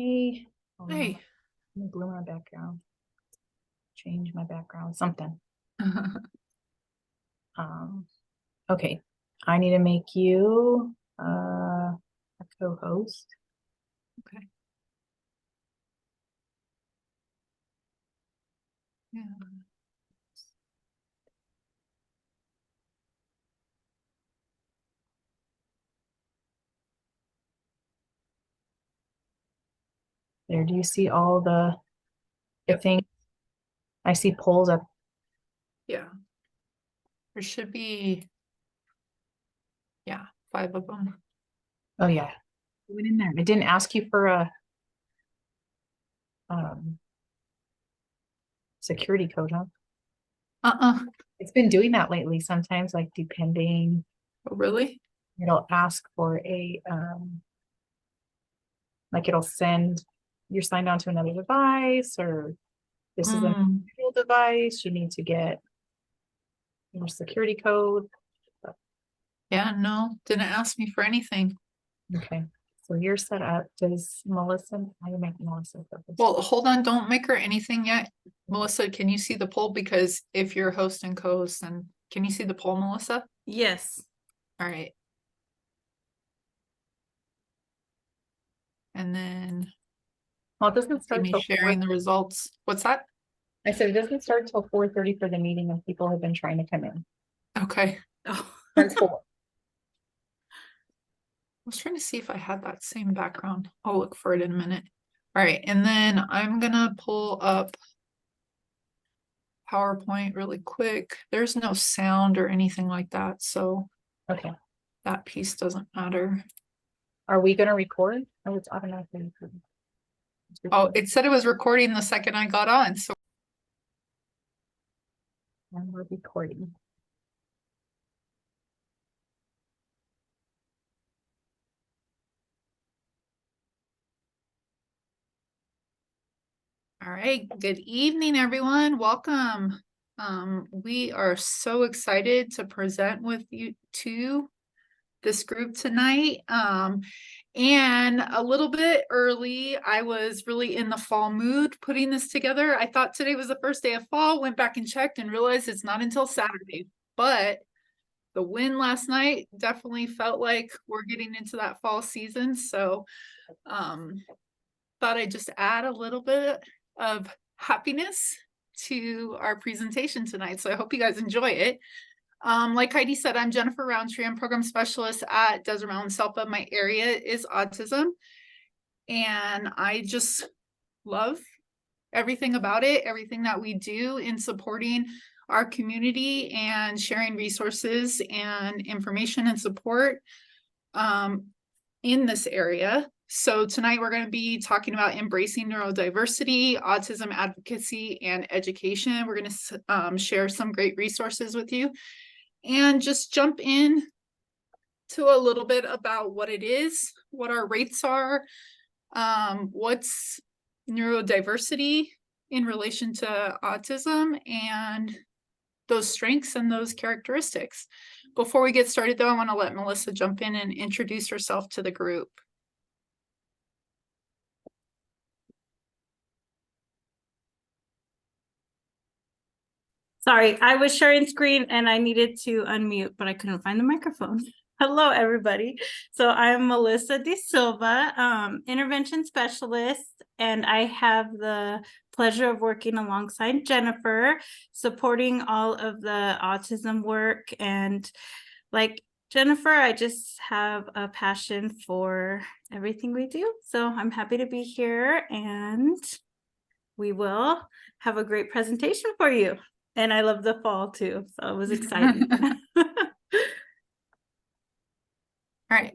Hey. Oh, no. Hey. Let me blur my background. Change my background, something. Okay. I need to make you a co-host. Okay. Yeah. There, do you see all the things? I see polls up. Yeah. There should be, 5 of them. Oh yeah. It went in there. It didn't ask you for a security code, huh? It's been doing that lately. Sometimes, like depending, Oh, really? it'll ask for a like it'll send you're signed on to another device, or this is an individual device. You need to get your security code. Yeah, no, didn't ask me for anything. Okay, so you're set up. Does Melissa? I make Melissa focus. Well, hold on, don't make her anything yet. Melissa, can you see the poll? Because if you're host and co-host, then can you see the poll, Melissa? Yes. All right. And then Well, it doesn't see start me till sharing the results. What's that? I said it doesn't start till 4:30 for the meeting, and people have been trying to come in. Okay. Oh. That's 4. I was trying to see if I had that same background. I'll look for it in a minute. All right, and then I'm gonna pull up PowerPoint really quick. There's no sound or anything like that, so Okay. that piece doesn't matter. Are we going to record? Oh, it's automatically recording. Oh, it said it was recording the second I got on, so. And we're recording. All right, good evening, everyone. Welcome. We are so excited to present with you to this group tonight. And a little bit early, I was really in the fall mood putting this together. I thought today was the first day of fall, went back and checked and realized it's not until Saturday. But the wind last night definitely felt like we're getting into that fall season. So thought I'd just add a little bit of happiness to our presentation tonight. So I hope you guys enjoy it. Like Heidi said, I'm Jennifer Roundtree. I'm program specialist at Desert Mountain SELPA. My area is autism. And I just love everything about it, everything that we do in supporting our community and sharing resources and information and support in this area. So tonight we're going to be talking about embracing neurodiversity, autism advocacy, and education. We're going to share some great resources with you and just jump in to a little bit about what it is, what our rates are, what's neurodiversity in relation to autism, and those strengths and those characteristics. Before we get started though, I want to let Melissa jump in and introduce herself to the group. Sorry, I was sharing screen and I needed to unmute, but I couldn't find the microphone. Hello, everybody. So I'm Melissa De Silva, intervention specialist, and I have the pleasure of working alongside Jennifer, supporting all of the autism work. And like Jennifer, I just have a passion for everything we do. So I'm happy to be here, and we will have a great presentation for you. And I love the fall too, so it was exciting. All right.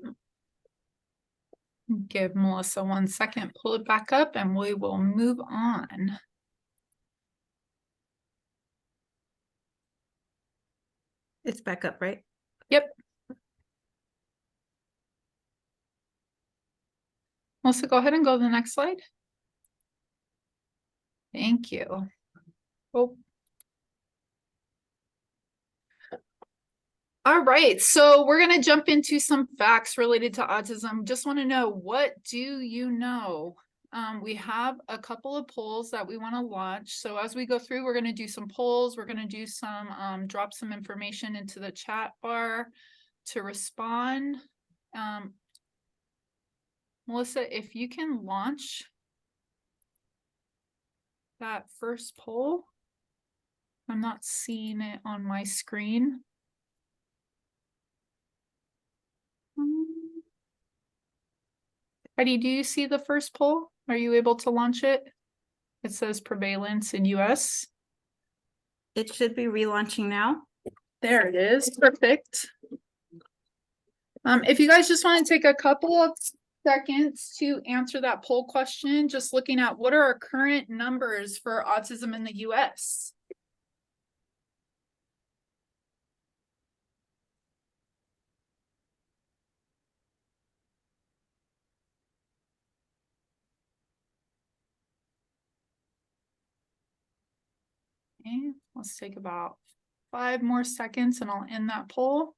Give Melissa 1 second, pull it back up, and we will move on. It's back up, right? Yep. Melissa, go ahead and go to the next slide. Thank you. Oh. All right, so we're going to jump into some facts related to autism. Just want to know, what do you know? We have a couple of polls that we want to launch. So as we go through, we're going to do some polls. We're going to do some, drop some information into the chat bar to respond. Melissa, if you can launch that first poll. I'm not seeing it on my screen. Heidi, do you see the first poll? Are you able to launch it? It says prevalence in US. It should be relaunching now. There it is. Perfect. If you guys just want to take a couple of seconds to answer that poll question, just looking at what are our current numbers for autism in the US? Okay, let's take about 5 more seconds and I'll end that poll.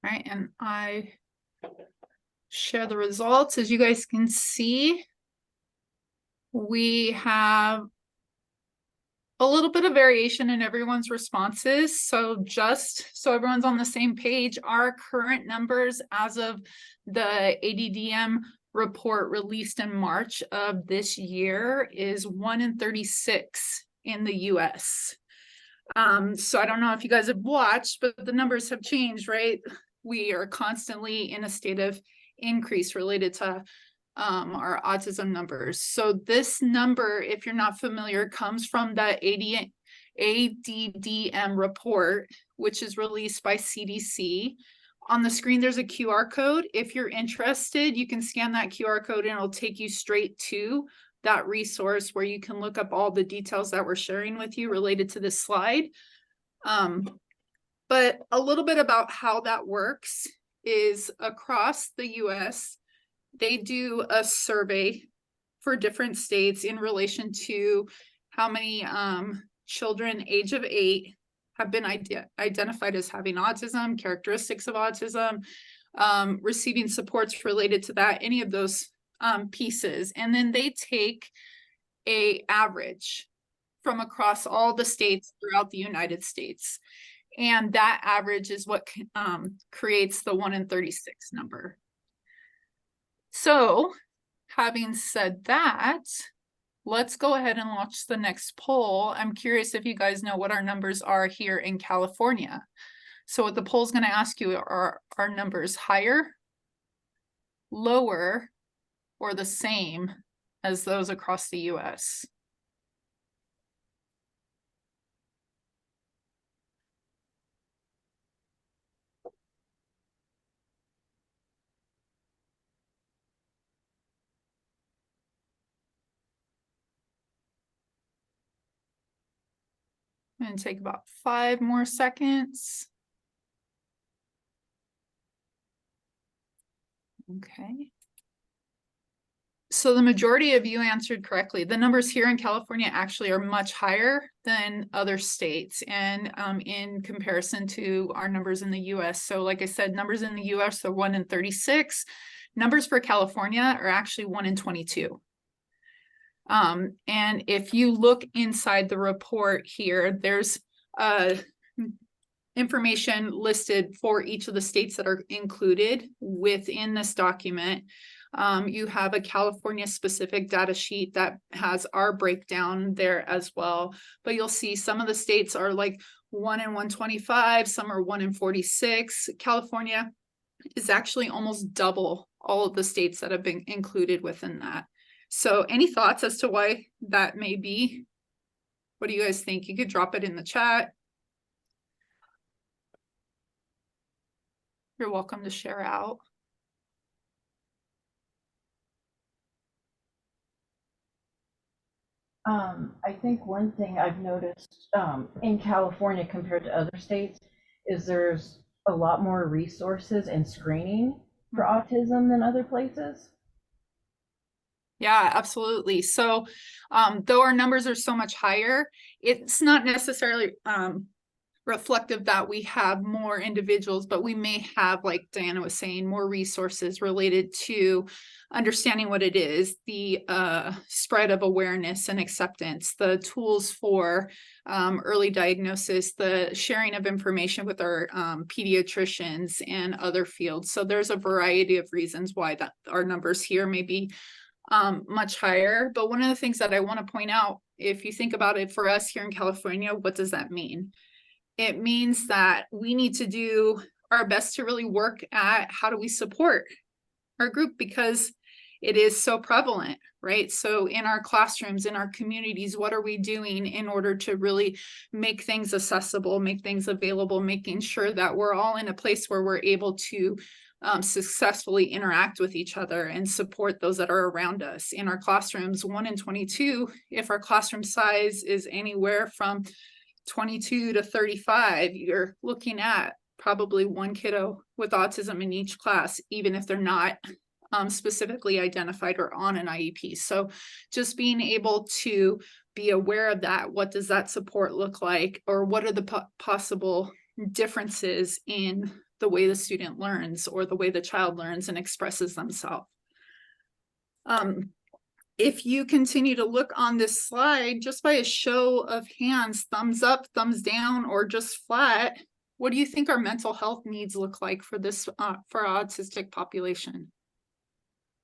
All right, and I share the results. As you guys can see, we have a little bit of variation in everyone's responses. So just so everyone's on the same page, our current numbers as of the ADDM report released in March of this year is 1 in 36 in the US. So I don't know if you guys have watched, but the numbers have changed, right? We are constantly in a state of increase related to our autism numbers. So this number, if you're not familiar, comes from the ADDM report, which is released by CDC. On the screen, there's a QR code. If you're interested, you can scan that QR code and it'll take you straight to that resource where you can look up all the details that we're sharing with you related to this slide. But a little bit about how that works is across the US, they do a survey for different states in relation to how many children age of 8 have been identified as having autism, characteristics of autism, receiving supports related to that, any of those pieces. And then they take an average from across all the states throughout the United States. And that average is what creates the 1 in 36 number. So having said that, let's go ahead and launch the next poll. I'm curious if you guys know what our numbers are here in California. So what the poll is going to ask you are our numbers higher, lower, or the same as those across the US? I'm going to take about 5 more seconds. Okay. So the majority of you answered correctly. The numbers here in California actually are much higher than other states and in comparison to our numbers in the US. So like I said, numbers in the US are 1 in 36. Numbers for California are actually 1 in 22. And if you look inside the report here, there's information listed for each of the states that are included within this document. You have a California specific data sheet that has our breakdown there as well, but you'll see some of the states are like 1 in 125, some are 1 in 46. California is actually almost double all of the states that have been included within that. So any thoughts as to why that may be? What do you guys think? You could drop it in the chat. You're welcome to share out. I think one thing I've noticed in California compared to other states is there's a lot more resources and screening for autism than other places. Yeah, absolutely. So though our numbers are so much higher, it's not necessarily reflective that we have more individuals, but we may have, like Diana was saying, more resources related to understanding what it is, the spread of awareness and acceptance, the tools for early diagnosis, the sharing of information with our pediatricians and other fields. So there's a variety of reasons why that our numbers here may be much higher. But one of the things that I want to point out, if you think about it for us here in California, what does that mean? It means that we need to do our best to really work at how do we support our group, because it is so prevalent, right? So in our classrooms, in our communities, what are we doing in order to really make things accessible, make things available, making sure that we're all in a place where we're able to successfully interact with each other and support those that are around us. In our classrooms, 1 in 22, if our classroom size is anywhere from 22 to 35, you're looking at probably one kiddo with autism in each class, even if they're not specifically identified or on an IEP. So just being able to be aware of that, what does that support look like, or what are the possible differences in the way the student learns or the way the child learns and expresses themselves. If you continue to look on this slide, just by a show of hands, thumbs up, thumbs down, or just flat, what do you think our mental health needs look like for this for our autistic population?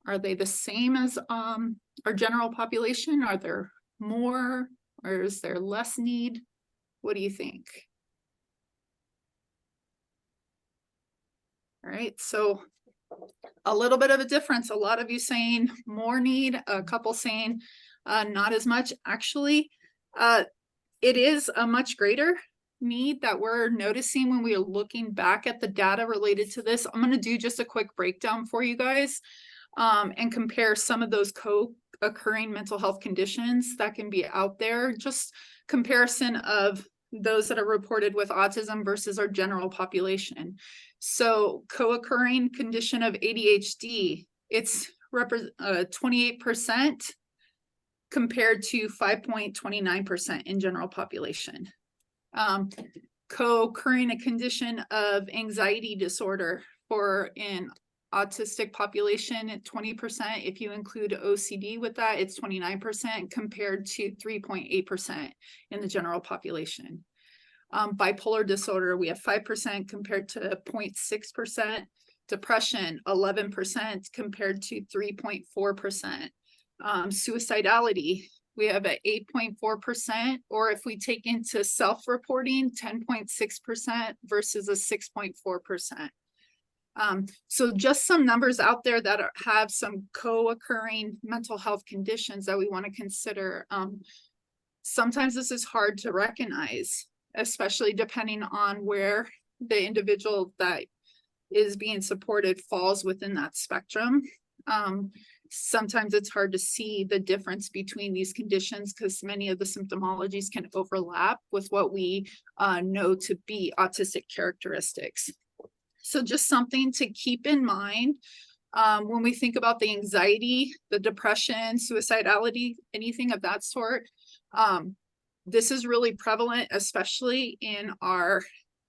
Are they the same as our general population? Are there more, or is there less need? What do you think? All right, so a little bit of a difference. A lot of you saying more need, a couple saying not as much. Actually, it is a much greater need that we're noticing when we are looking back at the data related to this. I'm going to do just a quick breakdown for you guys and compare some of those co-occurring mental health conditions that can be out there. Just comparison of those that are reported with autism versus our general population. So co-occurring condition of ADHD, it's 28% compared to 5.29% in general population. Co-occurring a condition of anxiety disorder for an autistic population at 20%. If you include OCD with that, it's 29% compared to 3.8% in the general population. Bipolar disorder, we have 5% compared to 0.6%. Depression, 11% compared to 3.4%. Suicidality, we have at 8.4%, or if we take into self-reporting, 10.6% versus a 6.4%. So just some numbers out there that have some co-occurring mental health conditions that we want to consider. Sometimes this is hard to recognize, especially depending on where the individual that is being supported falls within that spectrum. Sometimes it's hard to see the difference between these conditions because many of the symptomologies can overlap with what we know to be autistic characteristics. So just something to keep in mind when we think about the anxiety, the depression, suicidality, anything of that sort. This is really prevalent, especially in our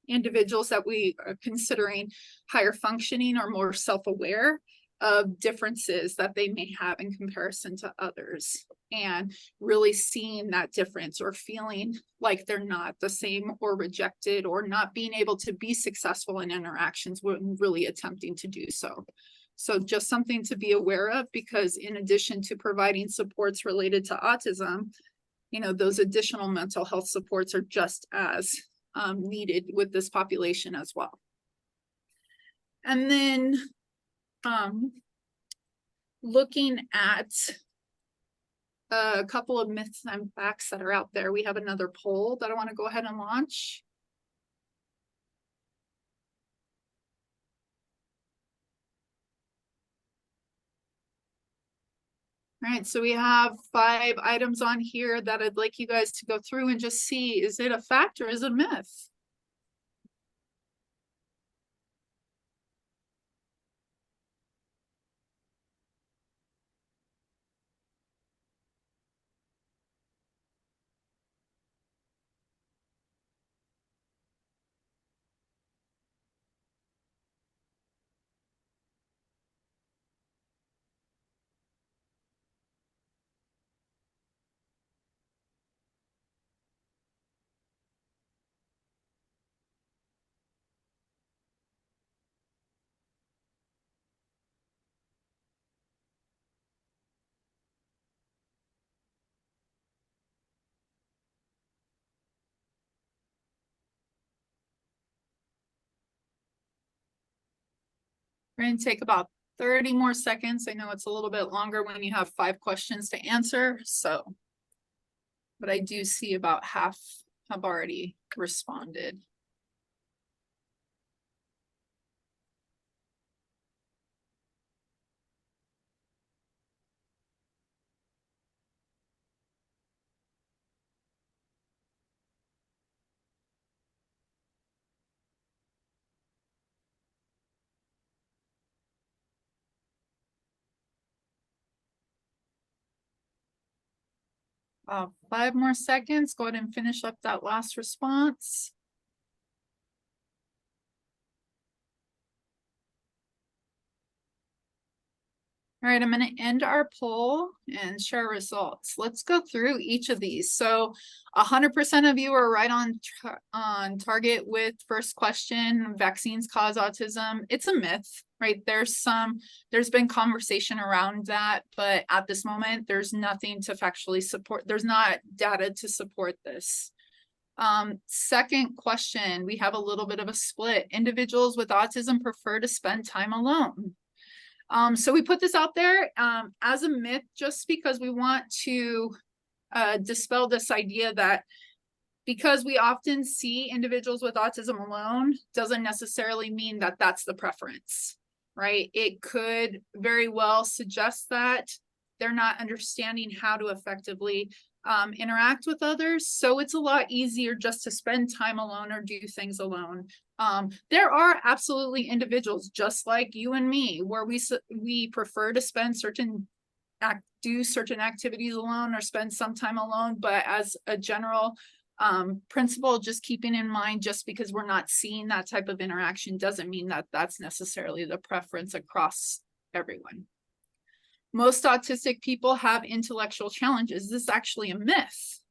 individuals that we are considering higher functioning or more self-aware of differences that they may have in comparison to others, and really seeing that difference or feeling like they're not the same or rejected or not being able to be successful in interactions when really attempting to do so. So just something to be aware of, because in addition to providing supports related to autism, you know, those additional mental health supports are just as needed with this population as well. And then looking at a couple of myths and facts that are out there, we have another poll that I want to go ahead and launch. All right, so we have 5 items on here that I'd like you guys to go through and just see, is it a fact or is it a myth? We're gonna take about 30 more seconds. I know it's a little bit longer when you have 5 questions to answer, so. But I do see about half have already responded. About 5 more seconds. Go ahead and finish up that last response. All right, I'm going to end our poll and share results. Let's go through each of these. So 100% of you are right on target with first question, vaccines cause autism. It's a myth, right? There's been conversation around that, but at this moment, there's nothing to factually support. There's not data to support this. Second question, we have a little bit of a split. Individuals with autism prefer to spend time alone. So we put this out there as a myth just because we want to dispel this idea that because we often see individuals with autism alone doesn't necessarily mean that that's the preference, right? It could very well suggest that they're not understanding how to effectively interact with others. So it's a lot easier just to spend time alone or do things alone. There are absolutely individuals just like you and me where we prefer to spend do certain activities alone or spend some time alone, but as a general principle, just keeping in mind, just because we're not seeing that type of interaction doesn't mean that that's necessarily the preference across everyone. Most autistic people have intellectual challenges. This is actually a myth.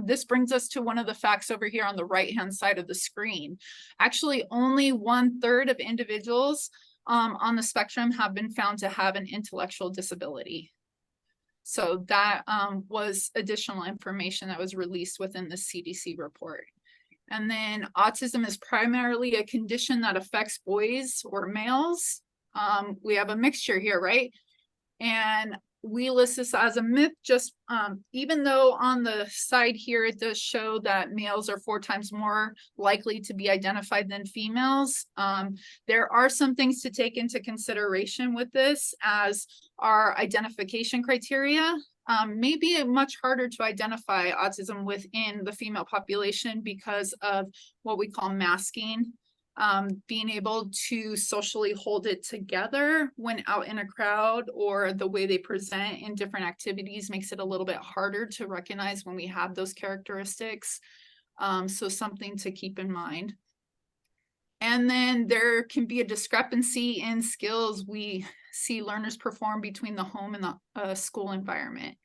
This brings us to one of the facts over here on the right-hand side of the screen. Actually, only 1/3 of individuals on the spectrum have been found to have an intellectual disability. So that was additional information that was released within the CDC report. And then autism is primarily a condition that affects boys or males. We have a mixture here, right? And we list this as a myth, just even though on the side here it does show that males are 4 times more likely to be identified than females. There are some things to take into consideration with this, as our identification criteria may be much harder to identify autism within the female population because of what we call masking. Being able to socially hold it together when out in a crowd, or the way they present in different activities, makes it a little bit harder to recognize when we have those characteristics. So something to keep in mind. And then there can be a discrepancy in skills we see learners perform between the home and the school environment.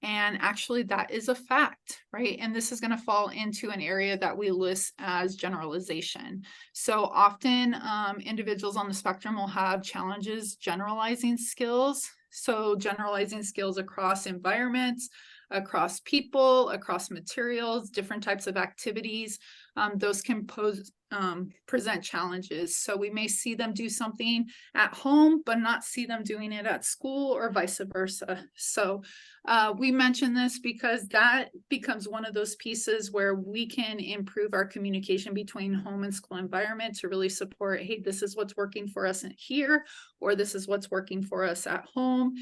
And actually that is a fact, right? And this is going to fall into an area that we list as generalization. So often individuals on the spectrum will have challenges generalizing skills. So generalizing skills across environments, across people, across materials, different types of activities. Those can present challenges. So we may see them do something at home, but not see them doing it at school, or vice versa. So we mention this because that becomes one of those pieces where we can improve our communication between home and school environment to really support, hey, this is what's working for us here, or this is what's working for us at home.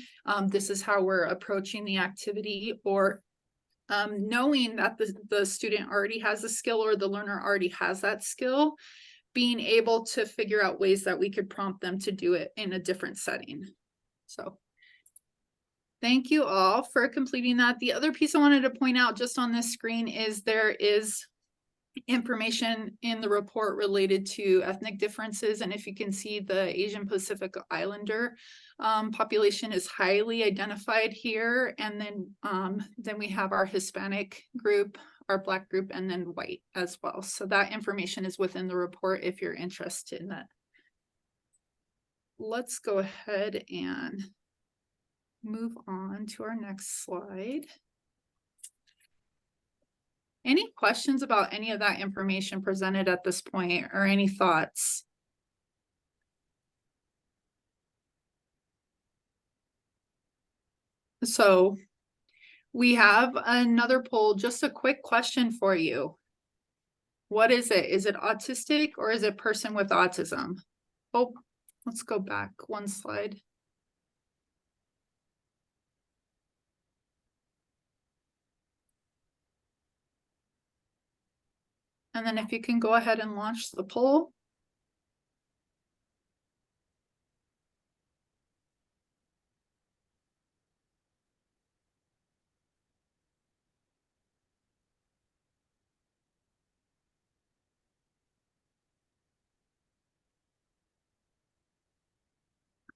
This is how we're approaching the activity, or knowing that the student already has a skill, or the learner already has that skill, being able to figure out ways that we could prompt them to do it in a different setting. So thank you all for completing that. The other piece I wanted to point out just on this screen is there is information in the report related to ethnic differences. And if you can see, the Asian Pacific Islander population is highly identified here. And then we have our Hispanic group, our Black group, and then white as well. So that information is within the report if you're interested in that. Let's go ahead and move on to our next slide. Any questions about any of that information presented at this point, or any thoughts? So we have another poll, just a quick question for you. What is it? Is it autistic or is it person with autism? Oh, let's go back one slide. And then if you can go ahead and launch the poll.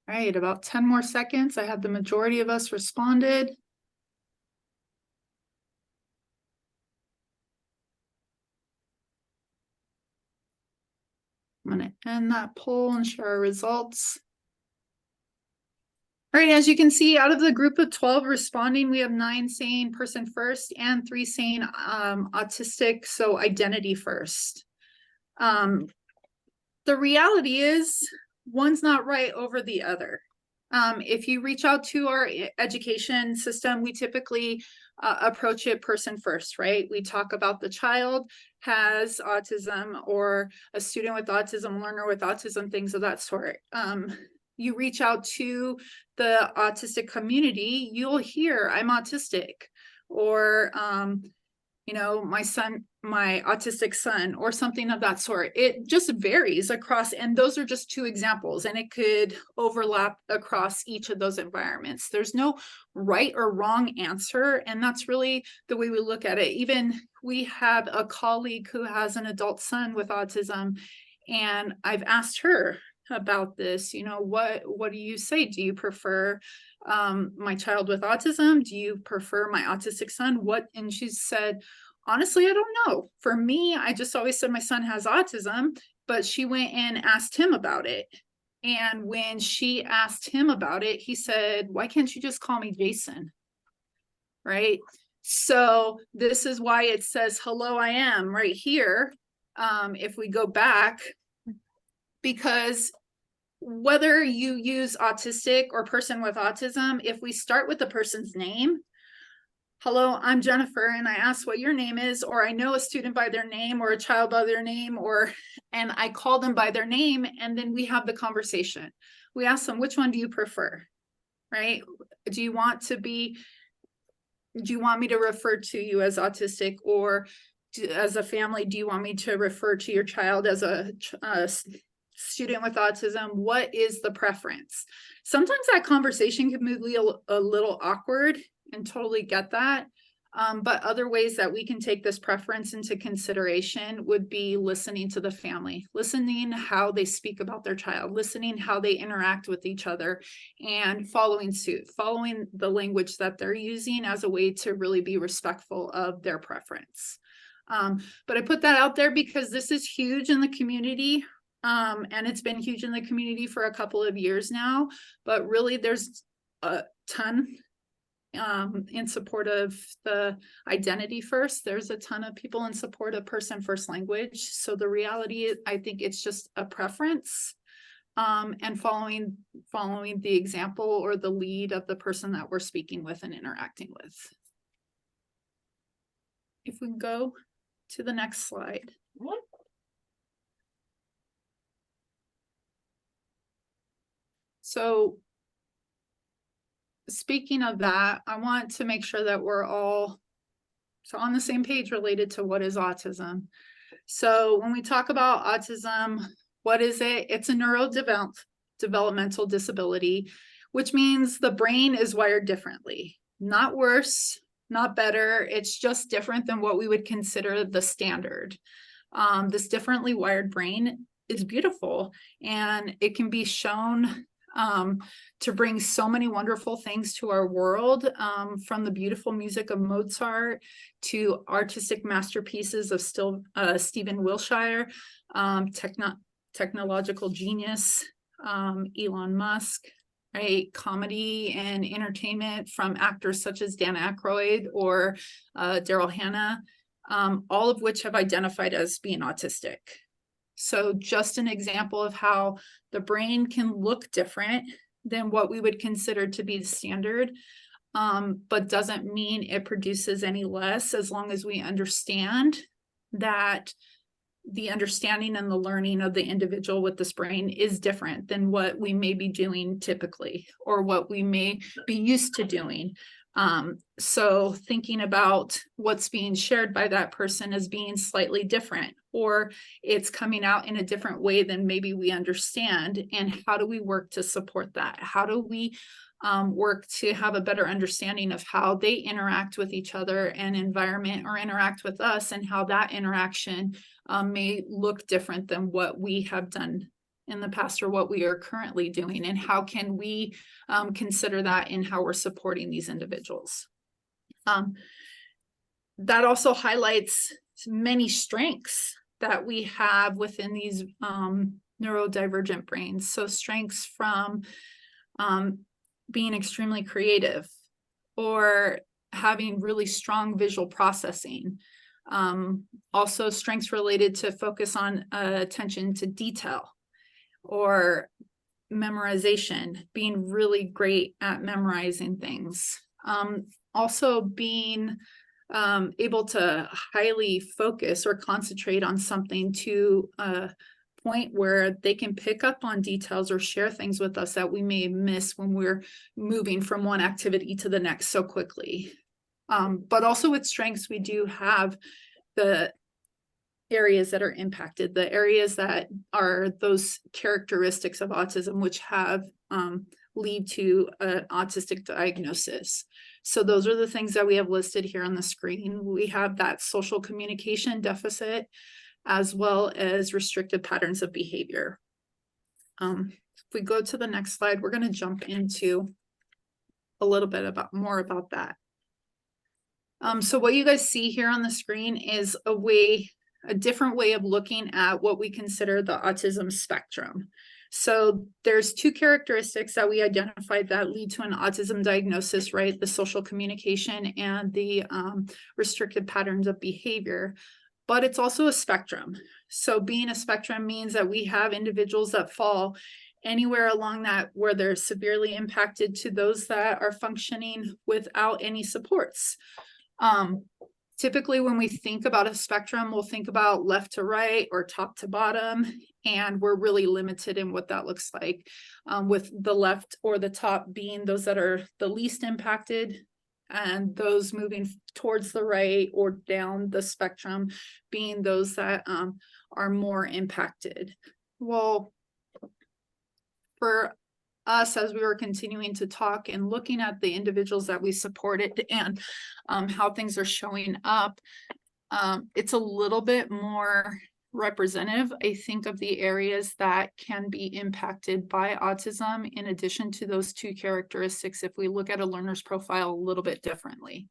All right, about 10 more seconds. I have the majority of us responded. I'm going to end that poll and share our results. All right, as you can see, out of the group of 12 responding, we have 9 saying person first and 3 saying autistic, so identity first. The reality is one's not right over the other. If you reach out to our education system, we typically approach it person first, right? We talk about the child has autism or a student with autism, learner with autism, things of that sort. You reach out to the autistic community, you'll hear I'm autistic, or you know, my autistic son, or something of that sort. It just varies across, and those are just 2 examples, and it could overlap across each of those environments. There's no right or wrong answer, and that's really the way we look at it. Even we have a colleague who has an adult son with autism, and I've asked her about this, you know, what do you say? Do you prefer my child with autism? Do you prefer my autistic son? And she said, honestly, I don't know. For me, I just always said my son has autism, but she went and asked him about it. And when she asked him about it, he said, why can't you just call me Jason? Right? So this is why it says, hello, I am right here. If we go back, because whether you use autistic or person with autism, if we start with the person's name, hello, I'm Jennifer, and I ask what your name is, or I know a student by their name or a child by their name, and I call them by their name, and then we have the conversation. We ask them, which one do you prefer, right? Do you want me to refer to you as autistic, or as a family, do you want me to refer to your child as a student with autism? What is the preference? Sometimes that conversation can be a little awkward, and totally get that. But other ways that we can take this preference into consideration would be listening to the family, listening how they speak about their child, listening how they interact with each other, and following suit, following the language that they're using as a way to really be respectful of their preference. But I put that out there because this is huge in the community. And it's been huge in the community for a couple of years now, but really there's a ton in support of the identity first. There's a ton of people in support of person first language. So the reality is, I think it's just a preference, and following the example or the lead of the person that we're speaking with and interacting with. If we go to the next slide. So speaking of that, I want to make sure that we're all on the same page related to what is autism. So when we talk about autism, what is it? It's a neurodevelopmental disability, which means the brain is wired differently, not worse, not better. It's just different than what we would consider the standard. This differently wired brain is beautiful, and it can be shown to bring so many wonderful things to our world, from the beautiful music of Mozart to artistic masterpieces of Stephen Wilshire, technological genius, Elon Musk, right? Comedy and entertainment from actors such as Dan Aykroyd or Daryl Hannah, all of which have identified as being autistic. So just an example of how the brain can look different than what we would consider to be the standard. but doesn't mean it produces any less, as long as we understand that the understanding and the learning of the individual with this brain is different than what we may be doing typically, or what we may be used to doing. So thinking about what's being shared by that person as being slightly different, or it's coming out in a different way than maybe we understand, and how do we work to support that? How do we work to have a better understanding of how they interact with each other and environment, or interact with us, and how that interaction may look different than what we have done in the past, or what we are currently doing, and how can we consider that in how we're supporting these individuals. That also highlights many strengths that we have within these neurodivergent brains. So strengths from being extremely creative, or having really strong visual processing. Also strengths related to focus on attention to detail, or memorization, being really great at memorizing things. Also being able to highly focus or concentrate on something to a point where they can pick up on details or share things with us that we may miss when we're moving from one activity to the next so quickly. But also with strengths, we do have the areas that are impacted, the areas that are those characteristics of autism, which have lead to an autistic diagnosis. So those are the things that we have listed here on the screen. We have that social communication deficit, as well as restrictive patterns of behavior. If we go to the next slide, we're going to jump into a little bit more about that. So what you guys see here on the screen is a different way of looking at what we consider the autism spectrum. So there's two characteristics that we identified that lead to an autism diagnosis, right? The social communication and the restricted patterns of behavior, but it's also a spectrum. So being a spectrum means that we have individuals that fall anywhere along that, where they're severely impacted, to those that are functioning without any supports. Typically, when we think about a spectrum, we'll think about left to right or top to bottom, and we're really limited in what that looks like, with the left or the top being those that are the least impacted, and those moving towards the right or down the spectrum being those that are more impacted. Well, for us, as we were continuing to talk and looking at the individuals that we supported and how things are showing up, it's a little bit more representative, I think, of the areas that can be impacted by autism, in addition to those two characteristics, if we look at a learner's profile a little bit differently.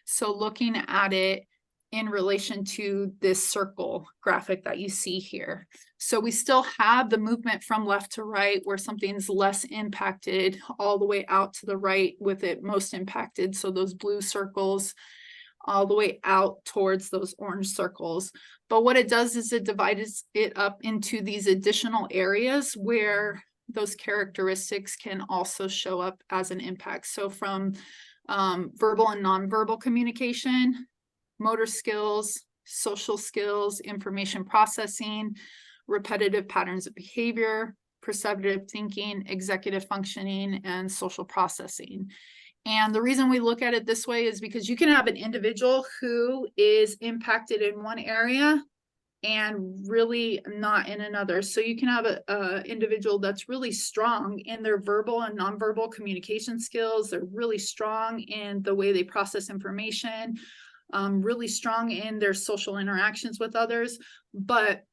So looking at it in relation to this circle graphic that you see here. So we still have the movement from left to right, where something's less impacted, all the way out to the right with it most impacted. So those blue circles all the way out towards those orange circles. But what it does is it divides it up into these additional areas where those characteristics can also show up as an impact. So from verbal and nonverbal communication, motor skills, social skills, information processing, repetitive patterns of behavior, perceptive thinking, executive functioning, and social processing. And the reason we look at it this way is because you can have an individual who is impacted in one area and really not in another. So you can have an individual that's really strong in their verbal and nonverbal communication skills. They're really strong in the way they process information, really strong in their social interactions with others, but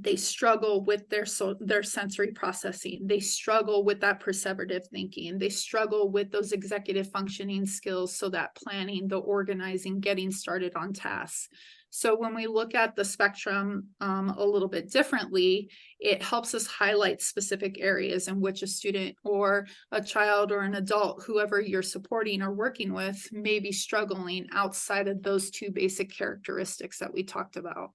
they struggle with their sensory processing. They struggle with that perseverative thinking. They struggle with those executive functioning skills. So that planning, the organizing, getting started on tasks. So when we look at the spectrum a little bit differently, it helps us highlight specific areas in which a student or a child or an adult, whoever you're supporting or working with, may be struggling outside of those two basic characteristics that we talked about.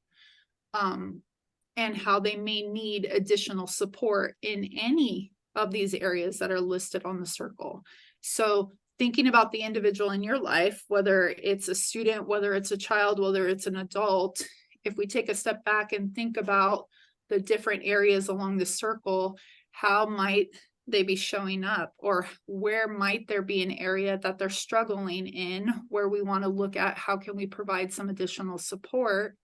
And how they may need additional support in any of these areas that are listed on the circle. So thinking about the individual in your life, whether it's a student, whether it's a child, whether it's an adult, if we take a step back and think about the different areas along the circle, how might they be showing up, or where might there be an area that they're struggling in, where we want to look at how can we provide some additional support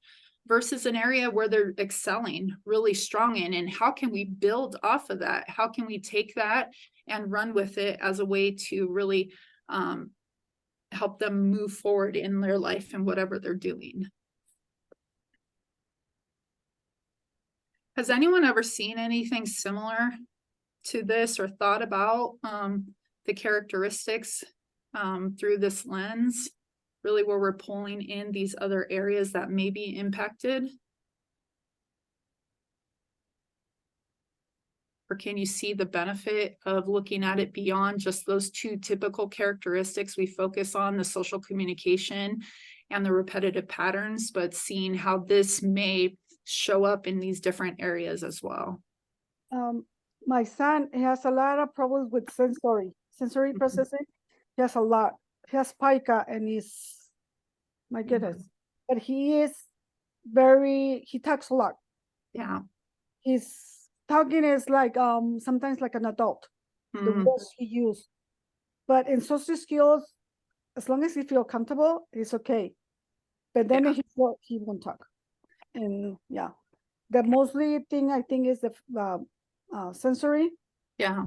versus an area where they're excelling really strong in, and how can we build off of that? How can we take that and run with it as a way to really help them move forward in their life and whatever they're doing? Has anyone ever seen anything similar to this or thought about the characteristics through this lens, really where we're pulling in these other areas that may be impacted? Or can you see the benefit of looking at it beyond just those two typical characteristics we focus on, the social communication and the repetitive patterns, but seeing how this may show up in these different areas as well? My son has a lot of problems with sensory processing. He has a lot. He has pica and he's, my goodness, but he talks a lot. Yeah. His talking is like, sometimes like an adult, the words he used. But in social skills, as long as he feel comfortable, it's okay. But then he won't talk. And yeah, the mostly thing I think is the sensory. Yeah.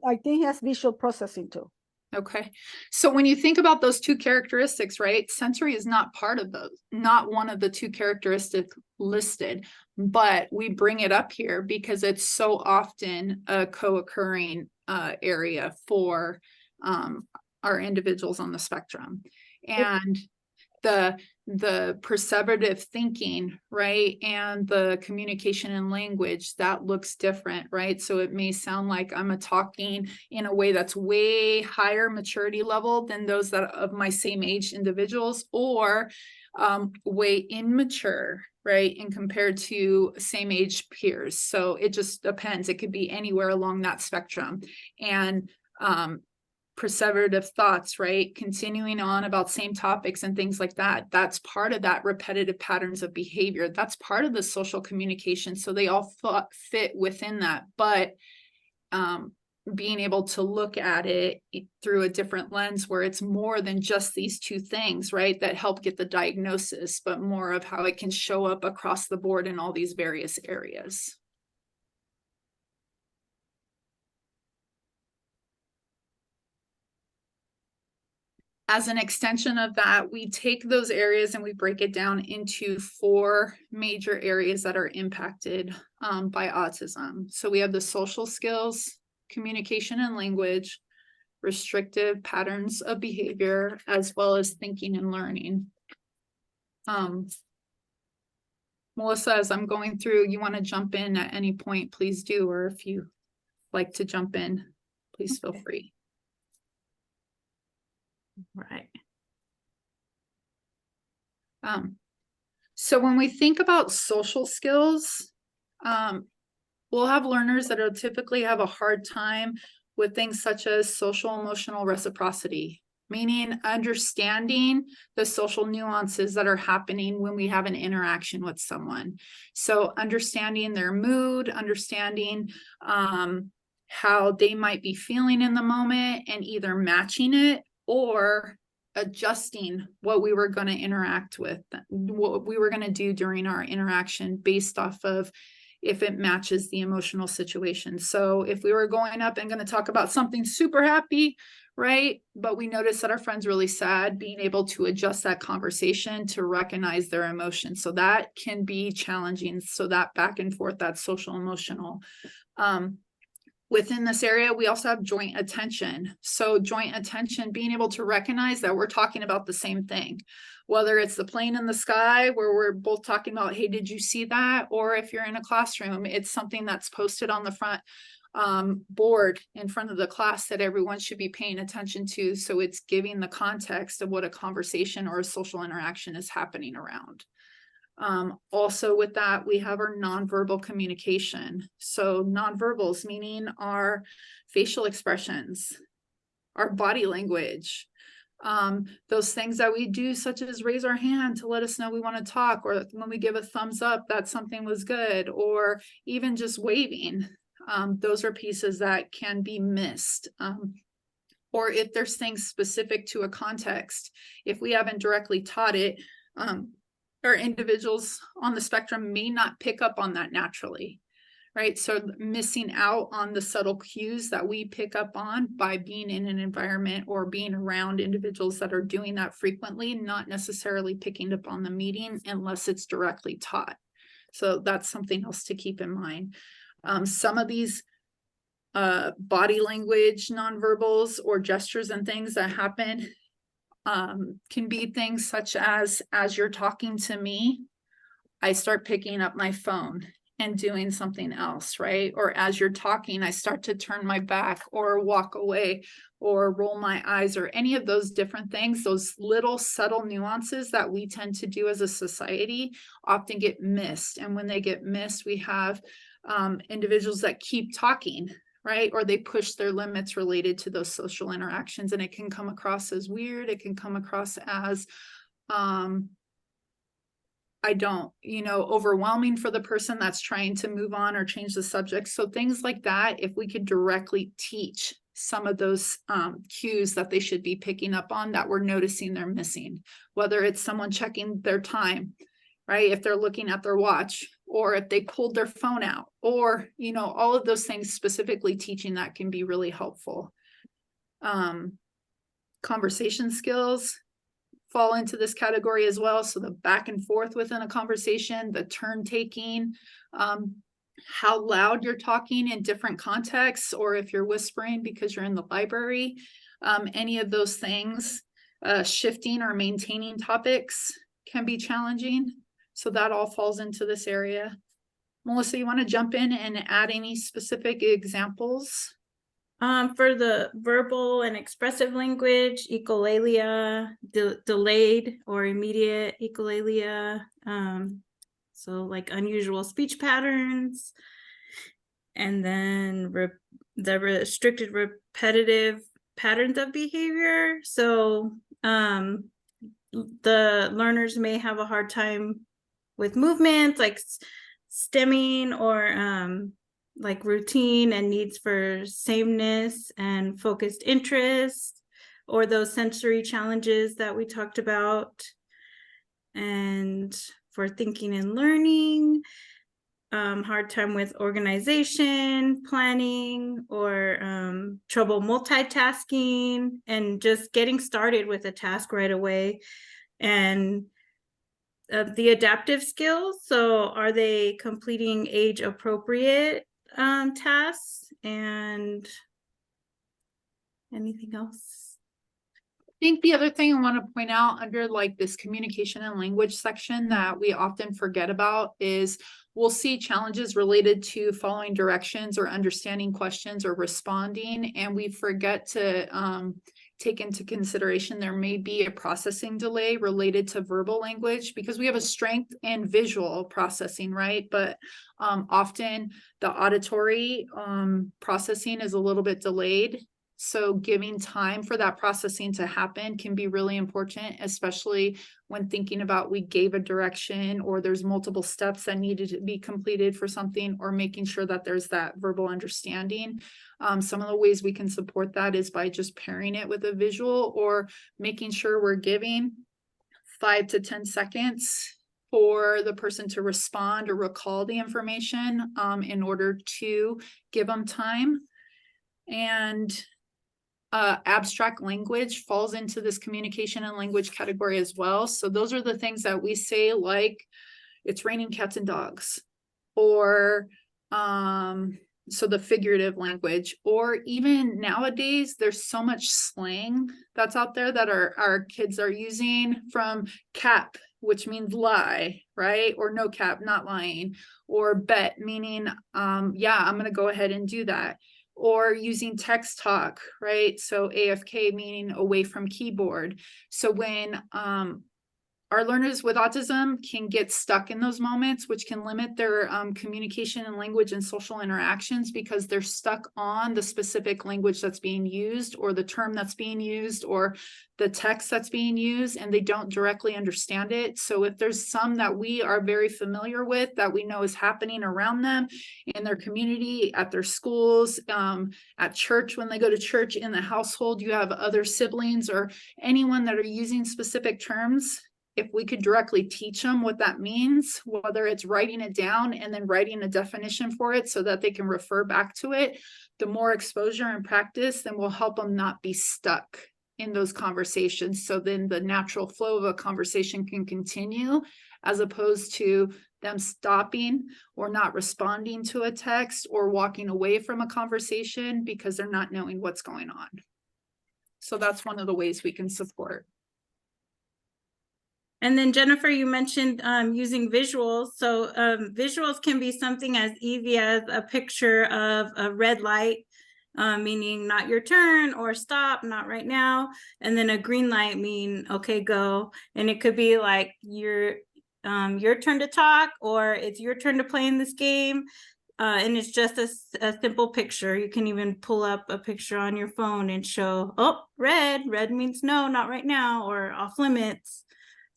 I think he has visual processing too. Okay. So when you think about those two characteristics, right, sensory is not part of those, not one of the two characteristics listed, but we bring it up here because it's so often a co-occurring area for our individuals on the spectrum. And the perseverative thinking, right, and the communication and language, that looks different, right? So it may sound like I'm talking in a way that's way higher maturity level than those that of my same age individuals, or way immature, right, and compared to same age peers. So it just depends. It could be anywhere along that spectrum. And perseverative thoughts, right? Continuing on about same topics and things like that. That's part of that repetitive patterns of behavior. That's part of the social communication. So they all fit within that. But being able to look at it through a different lens where it's more than just these two things, right, that help get the diagnosis, but more of how it can show up across the board in all these various areas. As an extension of that, we take those areas and we break it down into 4 major areas that are impacted by autism. So we have the social skills, communication and language, restrictive patterns of behavior, as well as thinking and learning. Melissa, as I'm going through, you want to jump in at any point, please do, or if you like to jump in, please feel free. Right. So when we think about social skills, we'll have learners that will typically have a hard time with things such as social emotional reciprocity, meaning understanding the social nuances that are happening when we have an interaction with someone. So understanding their mood, understanding how they might be feeling in the moment, and either matching it or adjusting what we were going to interact with, what we were going to do during our interaction based off of if it matches the emotional situation. So if we were going up and going to talk about something super happy, right, but we notice that our friend's really sad, being able to adjust that conversation to recognize their emotions. So that can be challenging. So that back and forth, that social emotional. Within this area, we also have joint attention. So joint attention, being able to recognize that we're talking about the same thing, whether it's the plane in the sky where we're both talking about, hey, did you see that? Or if you're in a classroom, it's something that's posted on the front board in front of the class that everyone should be paying attention to. So it's giving the context of what a conversation or a social interaction is happening around. Also with that, we have our nonverbal communication. So nonverbals, meaning our facial expressions, our body language, those things that we do, such as raise our hand to let us know we want to talk, or when we give a thumbs up that something was good, or even just waving. Those are pieces that can be missed. Or if there's things specific to a context, if we haven't directly taught it, or individuals on the spectrum may not pick up on that naturally, right? So missing out on the subtle cues that we pick up on by being in an environment or being around individuals that are doing that frequently, not necessarily picking up on the meeting unless it's directly taught. So that's something else to keep in mind. Some of these body language nonverbals or gestures and things that happen can be things such as you're talking to me, I start picking up my phone and doing something else, right? Or as you're talking, I start to turn my back or walk away or roll my eyes, or any of those different things. Those little subtle nuances that we tend to do as a society often get missed. And when they get missed, we have individuals that keep talking, right? Or they push their limits related to those social interactions, and it can come across as weird. It can come across as overwhelming for the person that's trying to move on or change the subject. So things like that, if we could directly teach some of those cues that they should be picking up on that we're noticing they're missing, whether it's someone checking their time, right? If they're looking at their watch, or if they pulled their phone out, or, all of those things, specifically teaching that can be really helpful. Conversation skills fall into this category as well. So the back and forth within a conversation, the turn taking, how loud you're talking in different contexts, or if you're whispering because you're in the library, any of those things, shifting or maintaining topics can be challenging. So that all falls into this area. Melissa, you want to jump in and add any specific examples? For the verbal and expressive language, echolalia, delayed or immediate echolalia, so like unusual speech patterns, and then the restricted repetitive patterns of behavior. So the learners may have a hard time with movements like stemming, or like routine and needs for sameness and focused interest, or those sensory challenges that we talked about. And for thinking and learning, hard time with organization, planning, or trouble multitasking and just getting started with a task right away. And the adaptive skills, so are they completing age appropriate tasks, and anything else? I think the other thing I want to point out under like this communication and language section that we often forget about is we'll see challenges related to following directions or understanding questions or responding, and we forget to take into consideration there may be a processing delay related to verbal language, because we have a strength in visual processing, right? But often the auditory processing is a little bit delayed. So giving time for that processing to happen can be really important, especially when thinking about we gave a direction or there's multiple steps that needed to be completed for something, or making sure that there's that verbal understanding. Some of the ways we can support that is by just pairing it with a visual, or making sure we're giving 5 to 10 seconds for the person to respond or recall the information in order to give them time. And abstract language falls into this communication and language category as well. So those are the things that we say, like it's raining cats and dogs, or so the figurative language, or even nowadays there's so much slang that's out there that our kids are using, from cap, which means lie, right? Or no cap, not lying, or bet, meaning yeah, I'm gonna go ahead and do that. Or using text talk, right? So AFK, meaning away from keyboard. So when our learners with autism can get stuck in those moments, which can limit their communication and language and social interactions because they're stuck on the specific language that's being used or the term that's being used or the text that's being used, and they don't directly understand it. So if there's some that we are very familiar with that we know is happening around them in their community, at their schools, at church, when they go to church, in the household, you have other siblings or anyone that are using specific terms, if we could directly teach them what that means, whether it's writing it down and then writing a definition for it so that they can refer back to it, the more exposure and practice, then we'll help them not be stuck in those conversations. So then the natural flow of a conversation can continue as opposed to them stopping or not responding to a text or walking away from a conversation because they're not knowing what's going on. So that's one of the ways we can support. And then Jennifer, you mentioned using visuals. So visuals can be something as easy as a picture of a red light, meaning not your turn, or stop, not right now. And then a green light mean, okay, go. And it could be like your turn to talk, or it's your turn to play in this game. And it's just a simple picture. You can even pull up a picture on your phone and show, oh, red means no, not right now, or off limits.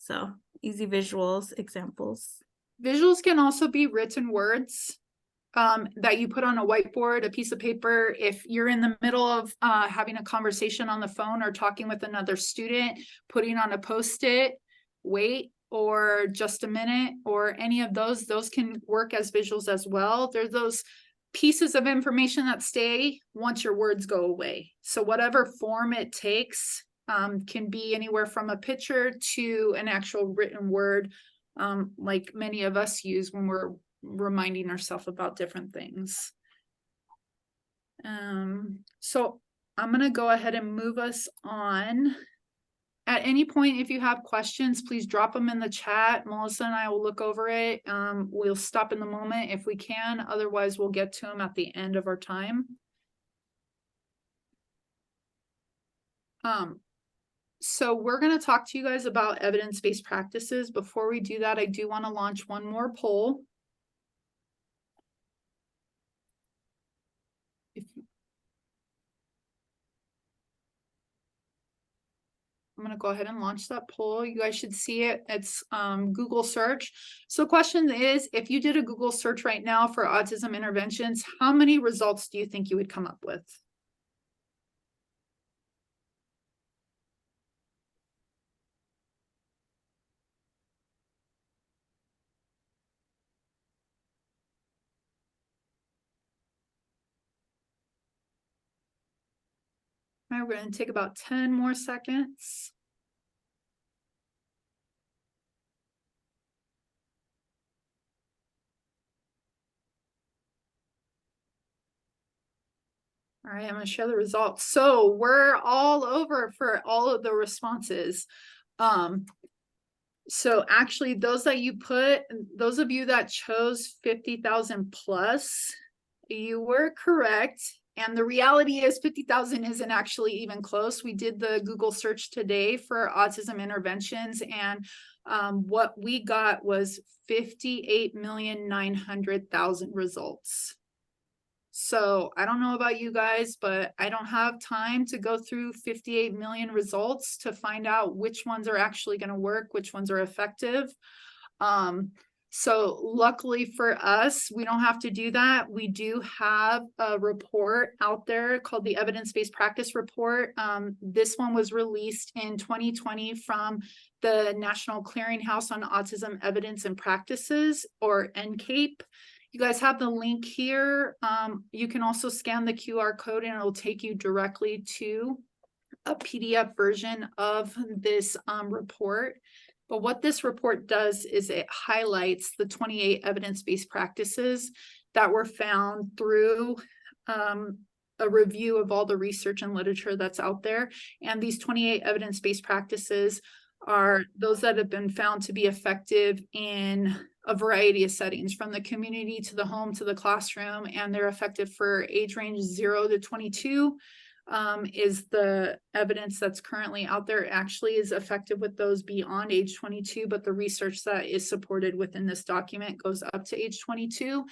So easy visuals, examples. Visuals can also be written words that you put on a whiteboard, a piece of paper. If you're in the middle of having a conversation on the phone or talking with another student, putting on a Post-it, wait, or just a minute, or any of those can work as visuals as well. They're those pieces of information that stay once your words go away. So whatever form it takes, can be anywhere from a picture to an actual written word, like many of us use when we're reminding ourselves about different things. So I'm going to go ahead and move us on. At any point, if you have questions, please drop them in the chat. Melissa and I will look over it. We'll stop in the moment if we can. Otherwise, we'll get to them at the end of our time. So we're going to talk to you guys about evidence-based practices. Before we do that, I do want to launch one more poll. I'm going to go ahead and launch that poll. You guys should see it. It's Google search. So question is, if you did a Google search right now for autism interventions, how many results do you think you would come up with? All right, we're going to take about 10 more seconds. All right, I'm going to share the results. So we're all over for all of the responses. So actually those that you put, those of you that chose 50,000 plus, you were correct. And the reality is 50,000 isn't actually even close. We did the Google search today for autism interventions, and what we got was 58,900,000 results. So I don't know about you guys, but I don't have time to go through 58 million results to find out which ones are actually going to work, which ones are effective. So luckily for us, we don't have to do that. We do have a report out there called the Evidence-Based Practice Report. This one was released in 2020 from the National Clearinghouse on Autism Evidence and Practices, or NCAPE. You guys have the link here. You can also scan the QR code and it'll take you directly to a PDF version of this report. But what this report does is it highlights the 28 evidence-based practices that were found through a review of all the research and literature that's out there. And these 28 evidence-based practices are those that have been found to be effective in a variety of settings, from the community to the home to the classroom, and they're effective for age range 0 to 22. is the evidence that's currently out there actually is effective with those beyond age 22, but the research that is supported within this document goes up to age 22,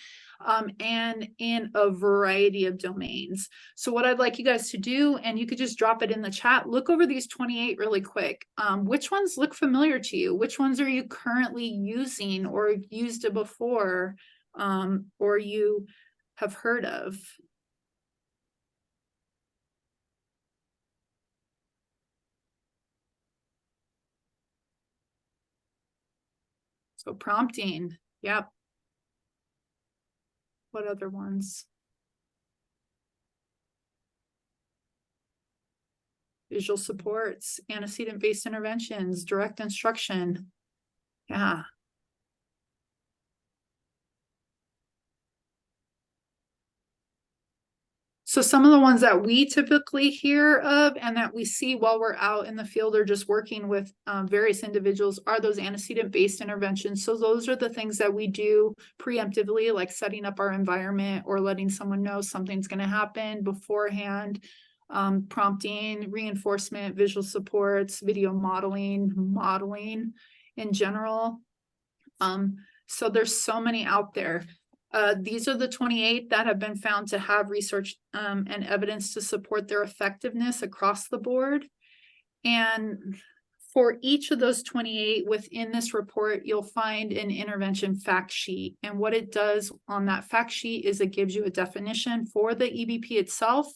and in a variety of domains. So what I'd like you guys to do, and you could just drop it in the chat, look over these 28 really quick. Which ones look familiar to you? Which ones are you currently using or used it before, or you have heard of? So prompting, yep. What other ones? Visual supports, antecedent-based interventions, direct instruction. Yeah. So some of the ones that we typically hear of and that we see while we're out in the field or just working with various individuals are those antecedent-based interventions. So those are the things that we do preemptively, like setting up our environment or letting someone know something's going to happen beforehand. Prompting, reinforcement, visual supports, video modeling in general. So there's so many out there. These are the 28 that have been found to have research and evidence to support their effectiveness across the board. And for each of those 28 within this report, you'll find an intervention fact sheet. And what it does on that fact sheet is it gives you a definition for the EBP itself.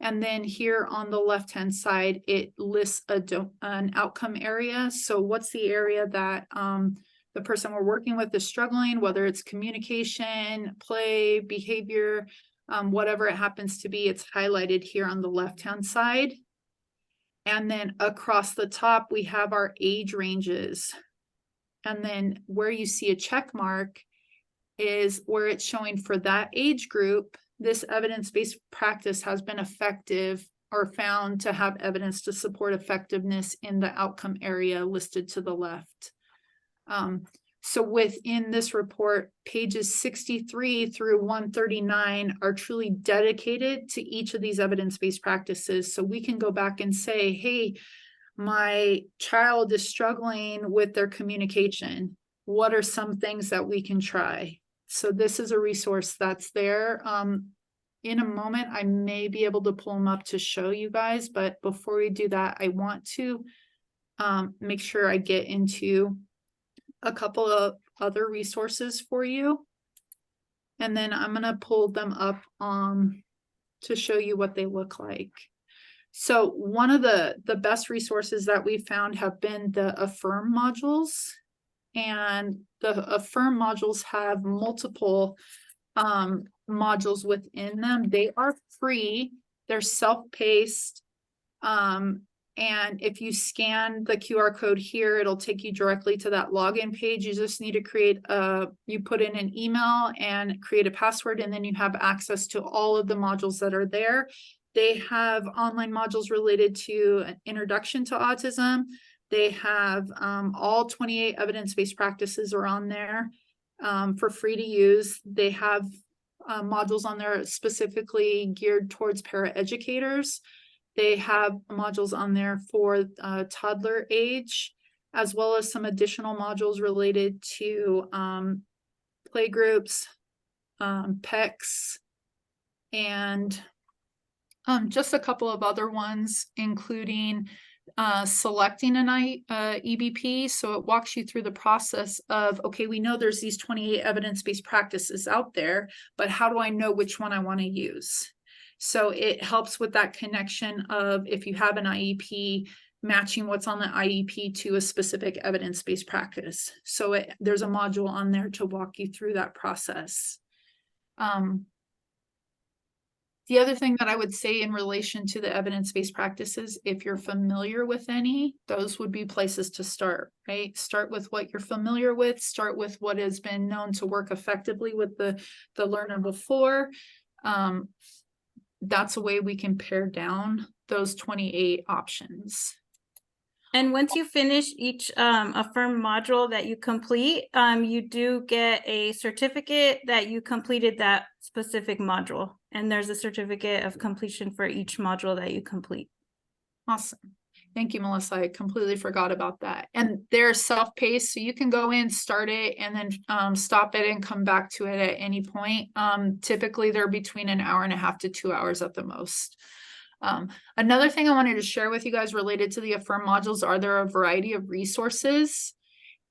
And then here on the left-hand side, it lists an outcome area. So what's the area that the person we're working with is struggling, whether it's communication, play, behavior, whatever it happens to be, it's highlighted here on the left-hand side. And then across the top, we have our age ranges. And then where you see a check mark is where it's showing for that age group, this evidence-based practice has been effective or found to have evidence to support effectiveness in the outcome area listed to the left. So within this report, pages 63 through 139 are truly dedicated to each of these evidence-based practices. So we can go back and say, hey, my child is struggling with their communication. What are some things that we can try? So this is a resource that's there. In a moment, I may be able to pull them up to show you guys, but before we do that, I want to make sure I get into a couple of other resources for you. And then I'm going to pull them up to show you what they look like. So one of the best resources that we found have been the Affirm modules. And the Affirm modules have multiple modules within them. They are free. They're self-paced. And if you scan the QR code here, it'll take you directly to that login page. You just need to you put in an email and create a password, and then you have access to all of the modules that are there. They have online modules related to an introduction to autism. They have all 28 evidence-based practices are on there for free to use. They have modules on there specifically geared towards paraeducators. They have modules on there for toddler age, as well as some additional modules related to playgroups, PECs, and just a couple of other ones, including selecting an EBP. So it walks you through the process of, okay, we know there's these 28 evidence-based practices out there, but how do I know which one I want to use? So it helps with that connection of, if you have an IEP, matching what's on the IEP to a specific evidence-based practice. So there's a module on there to walk you through that process. The other thing that I would say in relation to the evidence-based practices, if you're familiar with any, those would be places to start, right? Start with what you're familiar with, start with what has been known to work effectively with the learner before. That's a way we can pare down those 28 options. And once you finish each affirm module that you complete, you do get a certificate that you completed that specific module. And there's a certificate of completion for each module that you complete. Awesome. Thank you, Melissa. I completely forgot about that. And they're self-paced, so you can go in, start it, and then stop it and come back to it at any point. Typically, they're between an hour and a half to 2 hours at the most. Another thing I wanted to share with you guys related to the Affirm modules are there are a variety of resources.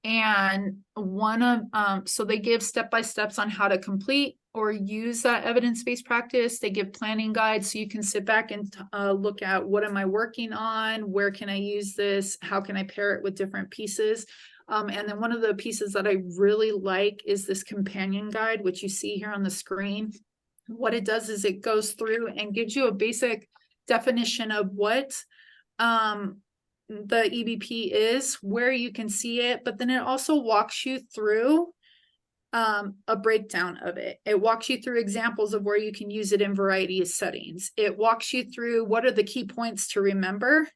And one of, so they give step-by-steps on how to complete or use that evidence-based practice. They give planning guides so you can sit back and look at what am I working on? Where can I use this? How can I pair it with different pieces? And then one of the pieces that I really like is this companion guide, which you see here on the screen. What it does is it goes through and gives you a basic definition of what the EBP is, where you can see it, but then it also walks you through a breakdown of it. It walks you through examples of where you can use it in variety of settings. It walks you through what are the key points to remember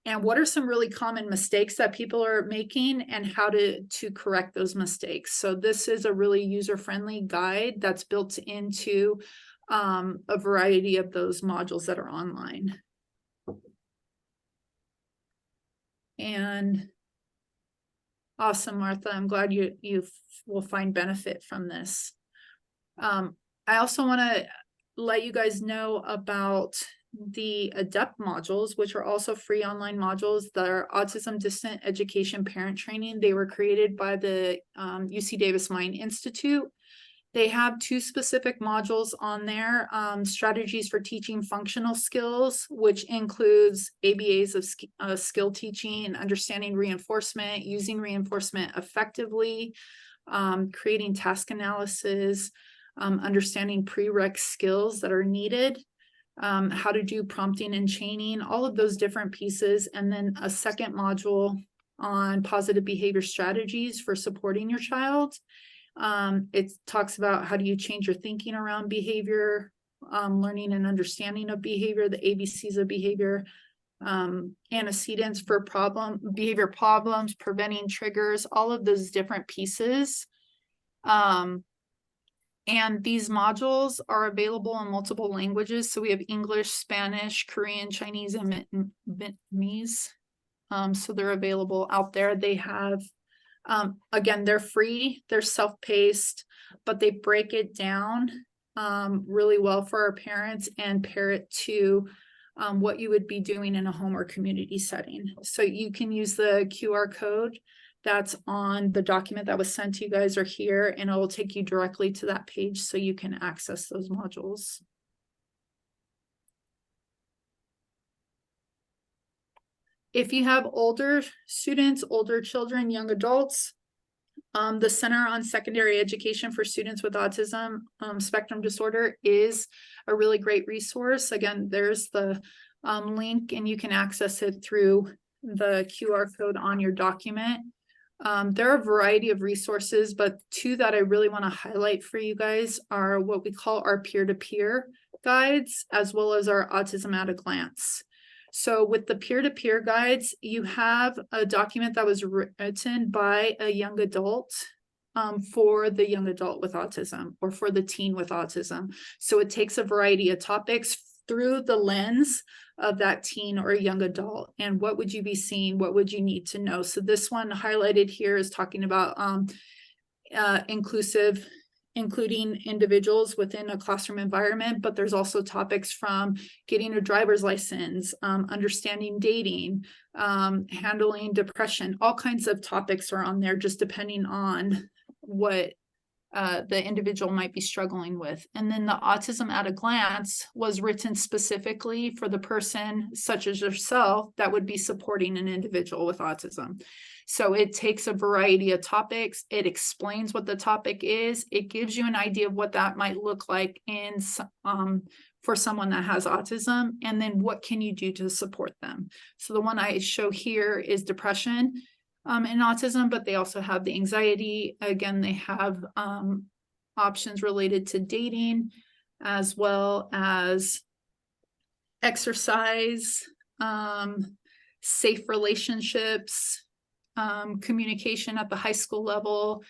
and what are some really common mistakes that people are making and how to correct those mistakes. So this is a really user-friendly guide that's built into a variety of those modules that are online. And awesome, Martha. I'm glad you will find benefit from this. I also want to let you guys know about the ADEPT modules, which are also free online modules that are Autism Distant Education Parent Training. They were created by the UC Davis Mind Institute. They have 2 specific modules on there, strategies for teaching functional skills, which includes ABAs of skill teaching and understanding reinforcement, using reinforcement effectively, creating task analysis, understanding prereq skills that are needed, how to do prompting and chaining, all of those different pieces. And then a second module on positive behavior strategies for supporting your child. It talks about how do you change your thinking around behavior, learning and understanding of behavior, the ABCs of behavior, antecedents for behavior problems, preventing triggers, all of those different pieces. And these modules are available in multiple languages. So we have English, Spanish, Korean, Chinese, and Vietnamese. So they're available out there. They have again, they're free, they're self-paced, but they break it down really well for our parents and pair it to what you would be doing in a home or community setting. So you can use the QR code that's on the document that was sent to you guys or here, and it will take you directly to that page so you can access those modules. If you have older students, older children, young adults, the Center on Secondary Education for Students with Autism Spectrum Disorder is a really great resource. Again, there's the link and you can access it through the QR code on your document. There are a variety of resources, but 2 that I really want to highlight for you guys are what we call our peer-to-peer guides, as well as our Autism at a Glance. So with the peer-to-peer guides, you have a document that was written by a young adult for the young adult with autism or for the teen with autism. So it takes a variety of topics through the lens of that teen or young adult. And what would you be seeing? What would you need to know? So this one highlighted here is talking about including individuals within a classroom environment, but there's also topics from getting a driver's license, understanding dating, handling depression, all kinds of topics are on there, just depending on what the individual might be struggling with. And then the Autism at a Glance was written specifically for the person such as yourself that would be supporting an individual with autism. So it takes a variety of topics. It explains what the topic is. It gives you an idea of what that might look like in for someone that has autism, and then what can you do to support them. So the one I show here is depression in autism, but they also have the anxiety. Again, they have options related to dating, as well as exercise, safe relationships, communication at the high school level,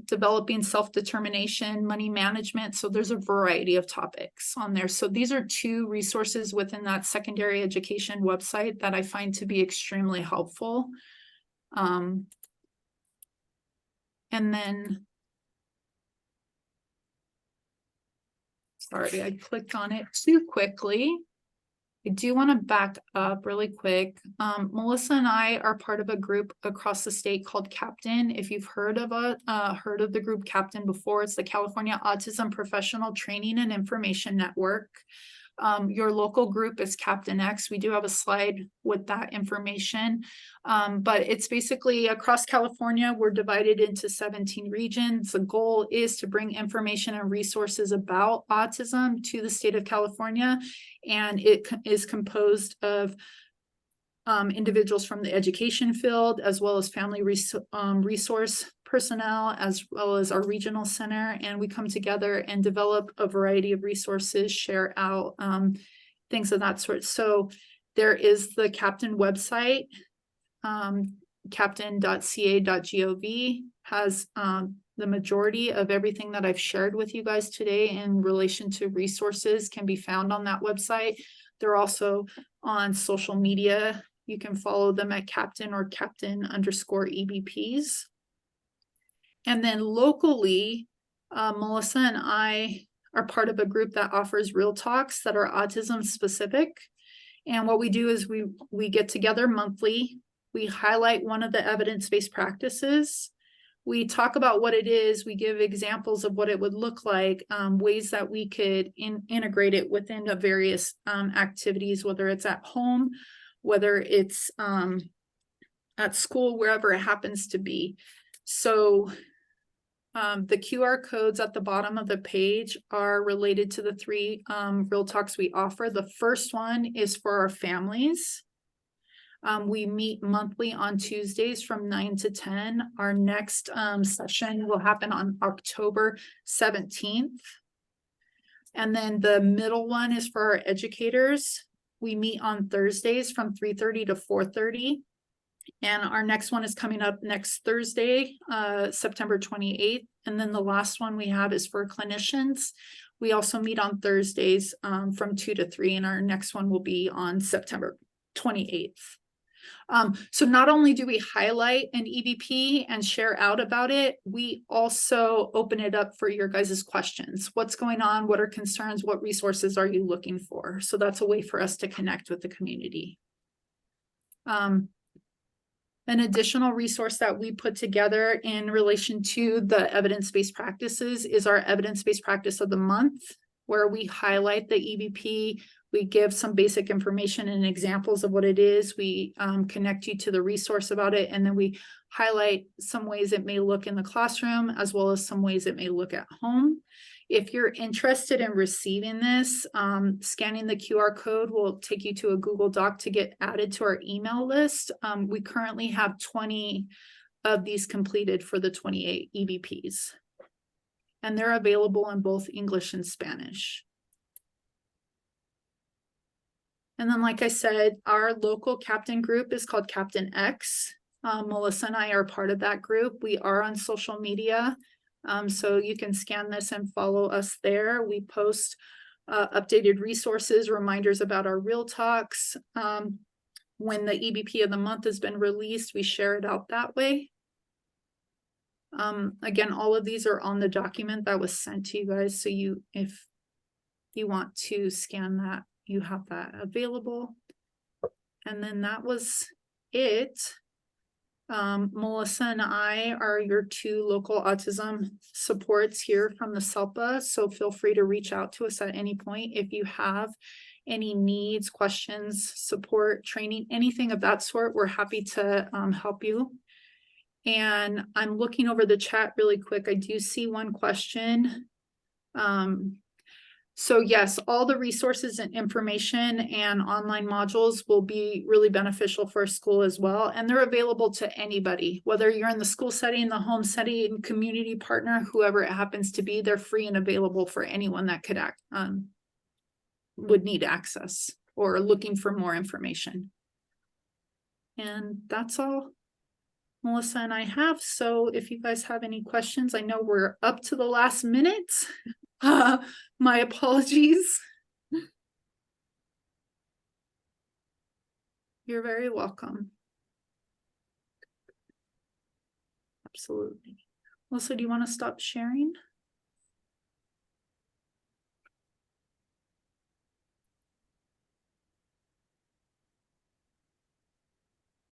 developing self-determination, money management. So there's a variety of topics on there. So these are 2 resources within that secondary education website that I find to be extremely helpful. And then, sorry, I clicked on it too quickly. I do want to back up really quick. Melissa and I are part of a group across the state called Captain. If you've heard of the group Captain before, it's the California Autism Professional Training and Information Network. Your local group is Captain X. We do have a slide with that information, but it's basically across California. We're divided into 17 regions. The goal is to bring information and resources about autism to the state of California, and it is composed of individuals from the education field, as well as family resource personnel, as well as our regional center. And we come together and develop a variety of resources, share out things of that sort. So there is the Captain website, captain.ca.gov has the majority of everything that I've shared with you guys today in relation to resources can be found on that website. They're also on social media. You can follow them at Captain or Captain_EBPs. And then locally, Melissa and I are part of a group that offers real talks that are autism specific. And what we do is we get together monthly. We highlight one of the evidence-based practices. We talk about what it is. We give examples of what it would look like, ways that we could integrate it within the various activities, whether it's at home, whether it's at school, wherever it happens to be. So the QR codes at the bottom of the page are related to the 3 real talks we offer. The first one is for our families. We meet monthly on Tuesdays from 9 to 10. Our next session will happen on October 17th. And then the middle one is for our educators. We meet on Thursdays from 3:30 to 4:30. And our next one is coming up next Thursday, September 28th. And then the last one we have is for clinicians. We also meet on Thursdays from 2 to 3, and our next one will be on September 28th. So not only do we highlight an EBP and share out about it, we also open it up for your guys' questions. What's going on? What are concerns? What resources are you looking for? So that's a way for us to connect with the community. An additional resource that we put together in relation to the evidence-based practices is our evidence-based practice of the month, where we highlight the EBP. We give some basic information and examples of what it is. We connect you to the resource about it, and then we highlight some ways it may look in the classroom, as well as some ways it may look at home. If you're interested in receiving this, scanning the QR code will take you to a Google Doc to get added to our email list. We currently have 20 of these completed for the 28 EBPs, and they're available in both English and Spanish. And then, like I said, our local Captain group is called Captain X. Melissa and I are part of that group. We are on social media. So you can scan this and follow us there. We post updated resources, reminders about our real talks. When the EBP of the month has been released, we share it out that way. Again, all of these are on the document that was sent to you guys. So if you want to scan that, you have that available. And then that was it. Melissa and I are your 2 local autism supports here from the SELPA, so feel free to reach out to us at any point if you have any needs, questions, support, training, anything of that sort. We're happy to help you. And I'm looking over the chat really quick. I do see one question. So yes, all the resources and information and online modules will be really beneficial for school as well. And they're available to anybody, whether you're in the school setting, the home setting, community partner, whoever it happens to be, they're free and available for anyone that could would need access or looking for more information. And that's all Melissa and I have. So if you guys have any questions, I know we're up to the last minute. My apologies. You're very welcome. Absolutely. Melissa, do you want to stop sharing?